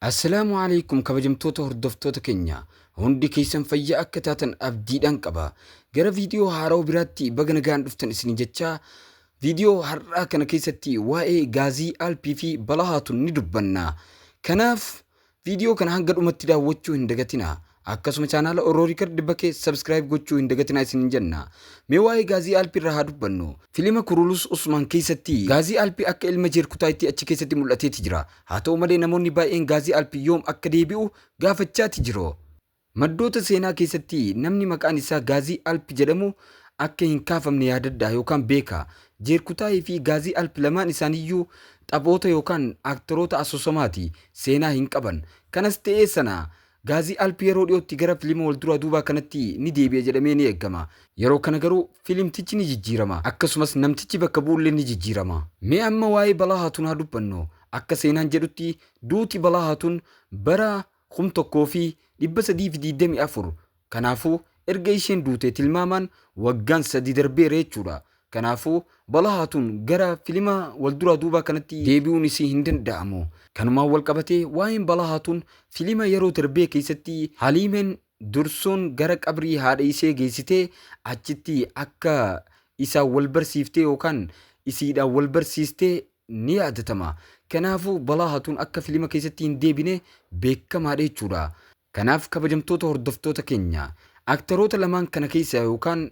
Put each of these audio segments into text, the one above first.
السلام عليكم كبجمتوتا هردفتوتا كينيا هندي كيسن فيا أكتاتن أبديدان قبا غير فيديو هاراو براتي بغنغان دفتن اسني جتشا فيديو هرا كان كيستي واي غازي البي في بلاهاتو ندبنا كناف فيديو كان هنقر أمتدا وچو هندغتنا akkasuma channel Ororikar dibake subscribe gochuu hindagatina isin jenna meewaayi gaazii alpi irraa dubbannu filima kurulus Usman keessatti gaazii alpi akka ilma jeerkutaatti achi keessatti mul'ateeti jira haa ta'u malee namoonni baay'een gaazii alpi yoom akka deebi'u gaafachaati jiru maddoota seenaa keessatti namni maqaan isaa gaazii alpi jedhamu akka hin kaafamne yaadadda yookaan beeka jeerkutaay fi gaazii alpi lamaan isaaniiyyuu taphoota yookaan aktoroota asoosamaatii seenaa hin qaban kanas ta'ee sana gaazii alpi yeroo dhiyootti gara filima waldura duubaa kanatti ni deebi'a jedhamee ni eegama yeroo kana garuu filimtichi ni jijjiirama akkasumas namtichi bakka bu'ullee ni jijjiirama mee amma waa'ee Balahaatuun haa dubbannu akka seenaan jedhutti duuti Balahaatuun bara 1324 kanaafuu erga isheen duute tilmaamaan waggaan 3 darbeera jechuudha kanaafuu Balahaatuun gara filima waldura duubaa kanatti deebi'uun isii hin danda'amu kanumaan wal qabatee waa'een Balahaatuun filima yeroo darbee keessatti Haliimeen dursoon gara qabrii haadha ishee geessitee achitti akka isaa wal barsiiftee yookaan isiidhaan wal barsiistee ni yaadatama kanaafuu Balahaatuun akka filima keessatti hin deebine beekamaadha jechuudha kanaaf kabajamtoota hordoftoota keenya aktaroota lamaan kana keessaa yookaan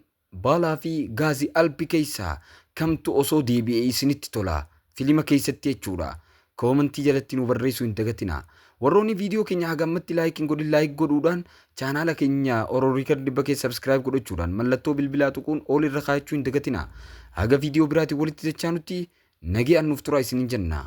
Balaa fi gaazii alpi keessaa kamtu osoo deebi'ee isinitti tola filima keessatti jechuudha koomentii jalatti nu barreessuu hin dagatina warroonni viidiyoo keenya hagammatti laayik godhuudhaan chaanaala keenya Ororikar dibakee subscribe godhachuudhaan mallattoo bilbilaa tuquun ol irra kaayachuu hin dagatina haga viidiyoo biraatiin walitti dachaanutti nagee annuuf tura isinin jenna